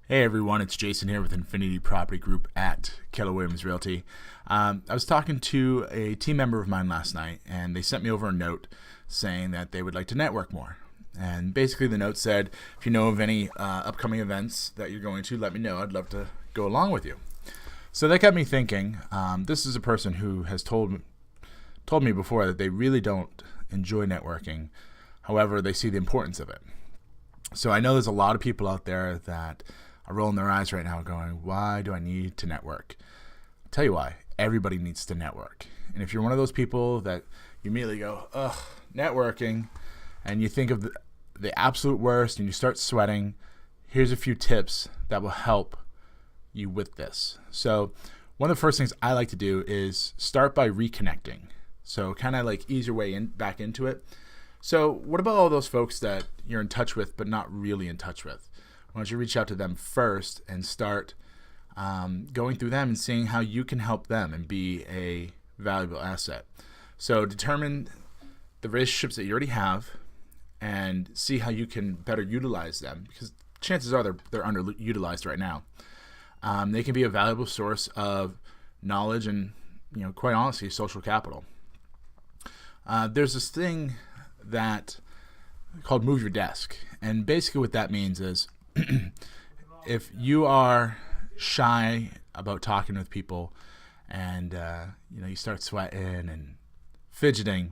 Hey everyone, it's Jason here with Infinity Property Group at Keller Williams Realty. I was talking to a team member of mine last night, and they sent me over a note saying that they would like to network more. And basically the note said, if you know of any upcoming events that you're going to, let me know. I'd love to go along with you. So that got me thinking. This is a person who has told me before that they really don't enjoy networking. However, they see the importance of it. So I know there's a lot of people out there that are rolling their eyes right now going, why do I need to network? I'll tell you why. Everybody needs to network. And if you're one of those people that you immediately go, ugh, networking, and you think of the absolute worst and you start sweating, here's a few tips that will help you with this. So one of the first things I like to do is start by reconnecting. So kind of like ease your way back into it. So what about all those folks that you're in touch with but not really in touch with? Why don't you reach out to them first and start going through them and seeing how you can help them and be a valuable asset. So determine the relationships that you already have and see how you can better utilize them, because chances are they're underutilized right now. They can be a valuable source of knowledge and, quite honestly, social capital. There's this thing that called move your desk, and basically what that means is if you are shy about talking with people and you start sweating and fidgeting,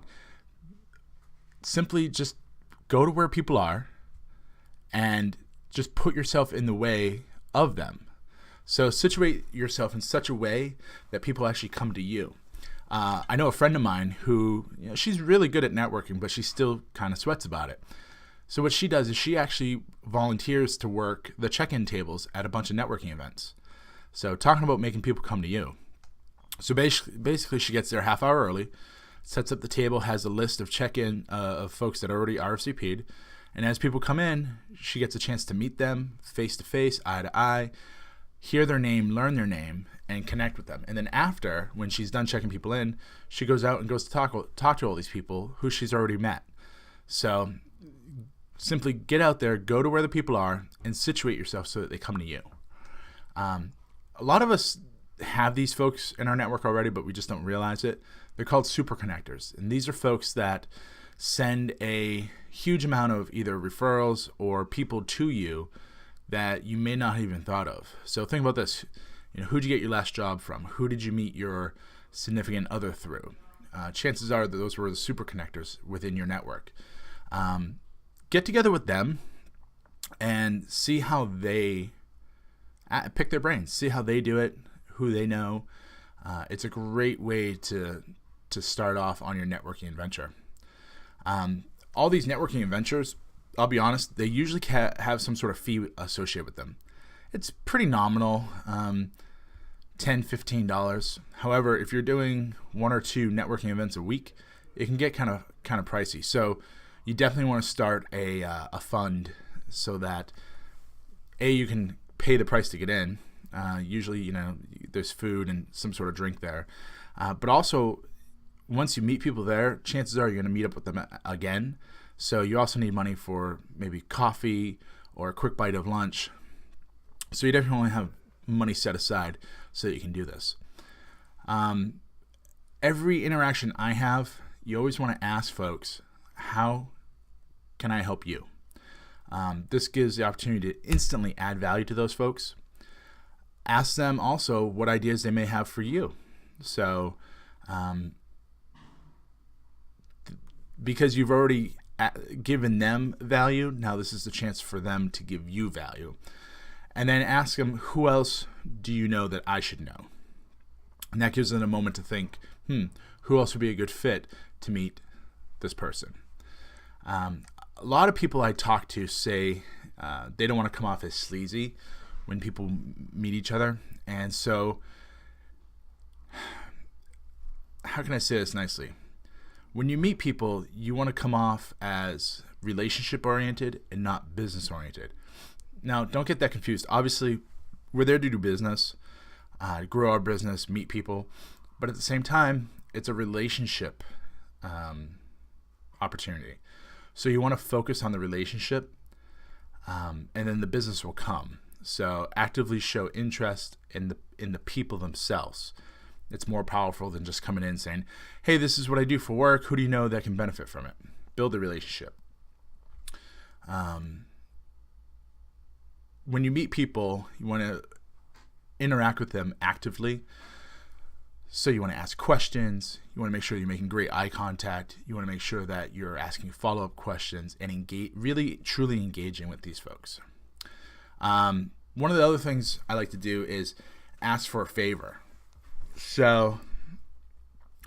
simply just go to where people are and just put yourself in the way of them. So situate yourself in such a way that people actually come to you. I know a friend of mine who, she's really good at networking, but she still kind of sweats about it. So what she does is she actually volunteers to work the check-in tables at a bunch of networking events. So talking about making people come to you. So basically she gets there a half hour early, sets up the table, has a list of check-in of folks that already RSVP'd. And as people come in, she gets a chance to meet them face-to-face, eye-to-eye, hear their name, learn their name, and connect with them. And then after, when she's done checking people in, she goes out and goes to talk to all these people who she's already met. So simply get out there, go to where the people are, and situate yourself so that they come to you. A lot of us have these folks in our network already, but we just don't realize it. They're called super connectors. And these are folks that send a huge amount of either referrals or people to you that you may not have even thought of. So think about this. Who'd you get your last job from? Who did you meet your significant other through? Chances are that those were the super connectors within your network. Get together with them and see how they pick their brains, see how they do it, who they know. It's a great way to start off on your networking adventure. All these networking adventures, I'll be honest, they usually have some sort of fee associated with them. It's pretty nominal, $10, $15. However, if you're doing one or two networking events a week, it can get kind of pricey. So you definitely want to start a fund so that you can pay the price to get in. Usually, there's food and some sort of drink there. But also, once you meet people there, chances are you're going to meet up with them again. So you also need money for maybe coffee or a quick bite of lunch. So you definitely have money set aside so that you can do this. Every interaction I have, you always want to ask folks, how can I help you? This gives the opportunity to instantly add value to those folks. Ask them also what ideas they may have for you. So because you've already given them value, now this is the chance for them to give you value. And then ask them, who else do you know that I should know? And that gives them a moment to think, who else would be a good fit to meet this person? A lot of people I talk to say they don't want to come off as sleazy when people meet each other. And so, how can I say this nicely? When you meet people, you want to come off as relationship-oriented and not business-oriented. Now, don't get that confused. Obviously, we're there to do business, grow our business, meet people. But at the same time, it's a relationship opportunity. So you want to focus on the relationship, and then the business will come. So actively show interest in the people themselves. It's more powerful than just coming in and saying, hey, this is what I do for work. Who do you know that can benefit from it? Build a relationship. When you meet people, you want to interact with them actively. So you want to ask questions. You want to make sure you're making great eye contact. You want to make sure that you're asking follow-up questions and really, truly engaging with these folks. One of the other things I like to do is ask for a favor. So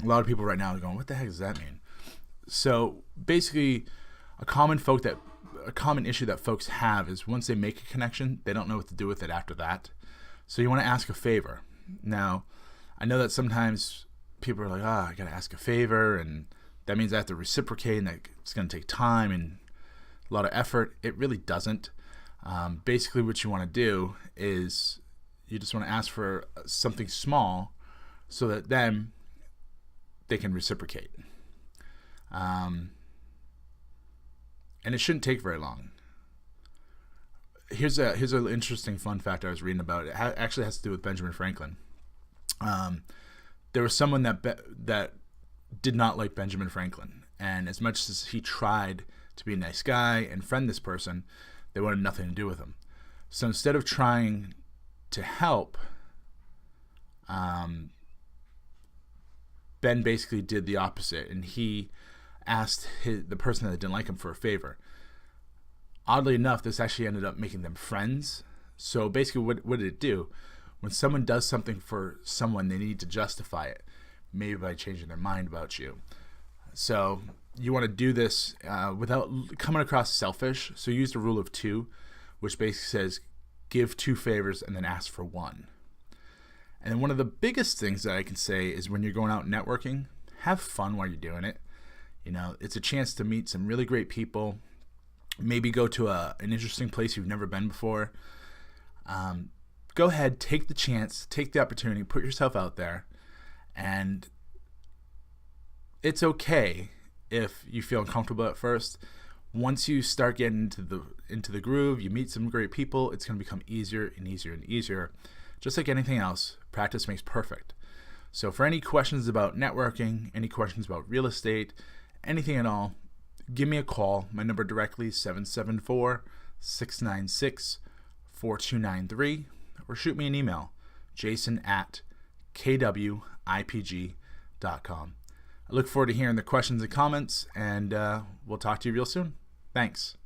a lot of people right now are going, what the heck does that mean? So basically, a common issue that folks have is once they make a connection, they don't know what to do with it after that. So you want to ask a favor. Now, I know that sometimes people are like, I got to ask a favor, and that means I have to reciprocate, and it's going to take time and a lot of effort. It really doesn't. Basically, what you want to do is you just want to ask for something small so that then they can reciprocate. And it shouldn't take very long. Here's an interesting fun fact I was reading about. It actually has to do with Benjamin Franklin. There was someone that did not like Benjamin Franklin, and as much as he tried to be a nice guy and friend this person, they wanted nothing to do with him. So instead of trying to help, Ben basically did the opposite, and he asked the person that didn't like him for a favor. Oddly enough, this actually ended up making them friends. So basically, what did it do? When someone does something for someone, they need to justify it, maybe by changing their mind about you. So you want to do this without coming across selfish. So use the rule of 2, which basically says give 2 favors and then ask for 1. And then one of the biggest things that I can say is when you're going out networking, have fun while you're doing it. It's a chance to meet some really great people. Maybe go to an interesting place you've never been before. Go ahead, take the chance, take the opportunity, put yourself out there, and it's okay if you feel uncomfortable at first. Once you start getting into the groove, you meet some great people, it's going to become easier and easier and easier. Just like anything else, practice makes perfect. So for any questions about networking, any questions about real estate, anything at all, give me a call. My number directly is 774-696-4293. Or shoot me an email, jason@kwipg.com. I look forward to hearing the questions and comments, and we'll talk to you real soon. Thanks.